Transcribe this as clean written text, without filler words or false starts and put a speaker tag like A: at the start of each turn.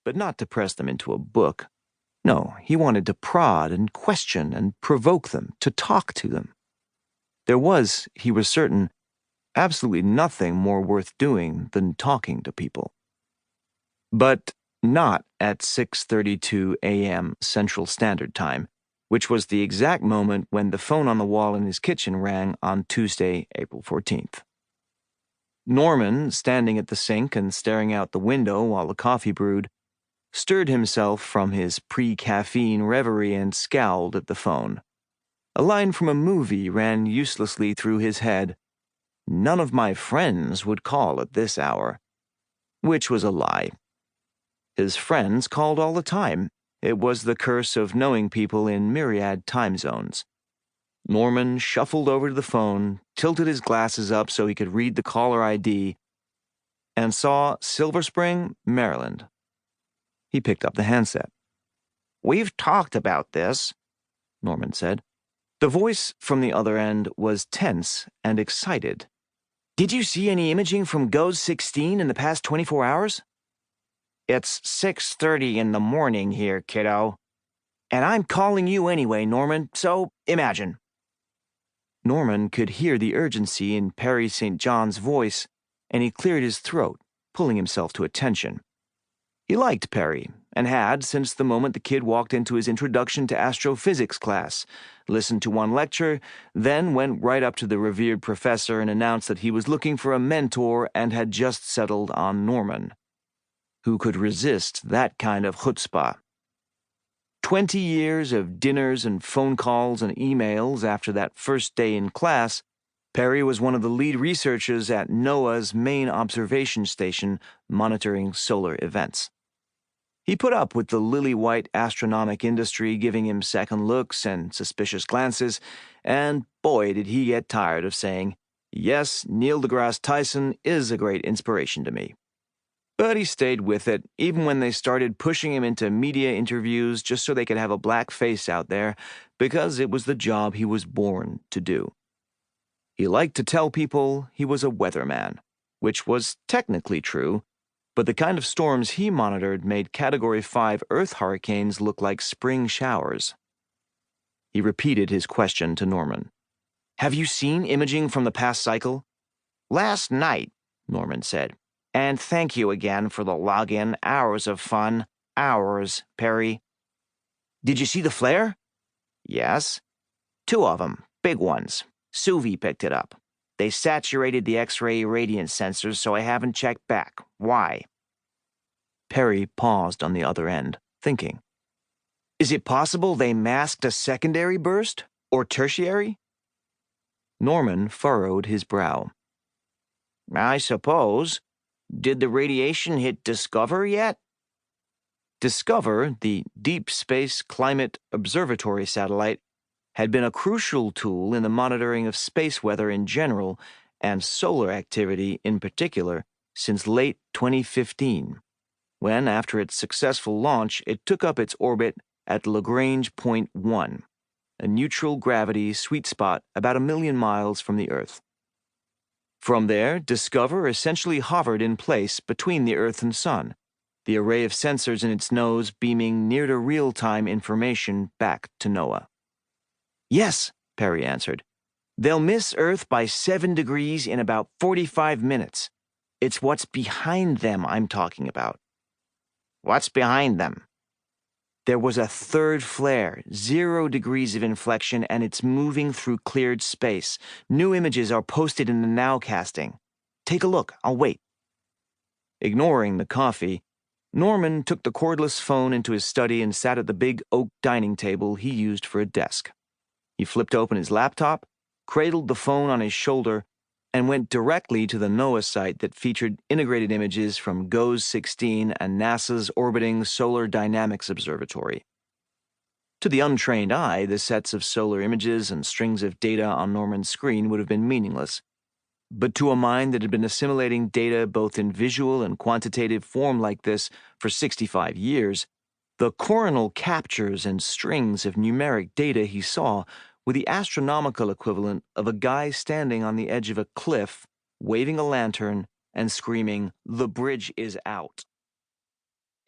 A: but not to press them into a book. No, he wanted to prod and question and provoke them, to talk to them. There was, he was certain, absolutely nothing more worth doing than talking to people. But not at 6:32 a.m. Central Standard Time, which was the exact moment when the phone on the wall in his kitchen rang on Tuesday, April 14th. Norman, standing at the sink and staring out the window while the coffee brewed, stirred himself from his pre-caffeine reverie and scowled at the phone. A line from a movie ran uselessly through his head. None of my friends would call at this hour. Which was a lie. His friends called all the time. It was the curse of knowing people in myriad time zones. Norman shuffled over to the phone, tilted his glasses up so he could read the caller ID, and saw Silver Spring, Maryland. He picked up the handset. "We've talked about this," Norman said. The voice from the other end was tense and excited. "Did you see any imaging from GOES 16 in the past 24 hours? "It's 6:30 in the morning here, kiddo. And I'm calling you anyway, Norman, so imagine." Norman could hear the urgency in Perry St. John's voice, and he cleared his throat, pulling himself to attention. He liked Perry, and had since the moment the kid walked into his introduction to astrophysics class, listened to one lecture, then went right up to the revered professor and announced that he was looking for a mentor and had just settled on Norman. Who could resist that kind of chutzpah? 20 years of dinners and phone calls and emails after that first day in class, Perry was one of the lead researchers at NOAA's main observation station monitoring solar events. He put up with the lily-white astronomic industry giving him second looks and suspicious glances, and boy did he get tired of saying, "Yes, Neil deGrasse Tyson is a great inspiration to me." But he stayed with it, even when they started pushing him into media interviews just so they could have a black face out there, because it was the job he was born to do. He liked to tell people he was a weatherman, which was technically true, but the kind of storms he monitored made Category 5 Earth hurricanes look like spring showers. He repeated his question to Norman. "Have you seen imaging from the past cycle?" "Last night," Norman said. "And thank you again for the login. Hours of fun. Hours, Perry." "Did you see the flare?" "Yes. 2 of them. Big ones. Suvi picked it up. They saturated the X-ray radiance sensors, so I haven't checked back. Why?" Perry paused on the other end, thinking. "Is it possible they masked a secondary burst? Or tertiary?" Norman furrowed his brow. "I suppose. Did the radiation hit Discover yet?" Discover, the Deep Space Climate Observatory satellite, had been a crucial tool in the monitoring of space weather in general and solar activity in particular since late 2015, when, after its successful launch, it took up its orbit at Lagrange Point 1, a neutral gravity sweet spot about 1 million miles from the Earth. From there, Discover essentially hovered in place between the Earth and Sun, the array of sensors in its nose beaming near-to-real-time information back to NOAA. "Yes," Perry answered. "They'll miss Earth by 7 degrees in about 45 minutes. It's what's behind them I'm talking about." "What's behind them?" "There was a third flare, 0 degrees of inflection, and it's moving through cleared space. New images are posted in the nowcasting. Take a look, I'll wait." Ignoring the coffee, Norman took the cordless phone into his study and sat at the big oak dining table he used for a desk. He flipped open his laptop, cradled the phone on his shoulder, and went directly to the NOAA site that featured integrated images from GOES 16 and NASA's orbiting Solar Dynamics Observatory. To the untrained eye, the sets of solar images and strings of data on Norman's screen would have been meaningless. But to a mind that had been assimilating data both in visual and quantitative form like this for 65 years, the coronal captures and strings of numeric data he saw were the astronomical equivalent of a guy standing on the edge of a cliff, waving a lantern and screaming, "The bridge is out."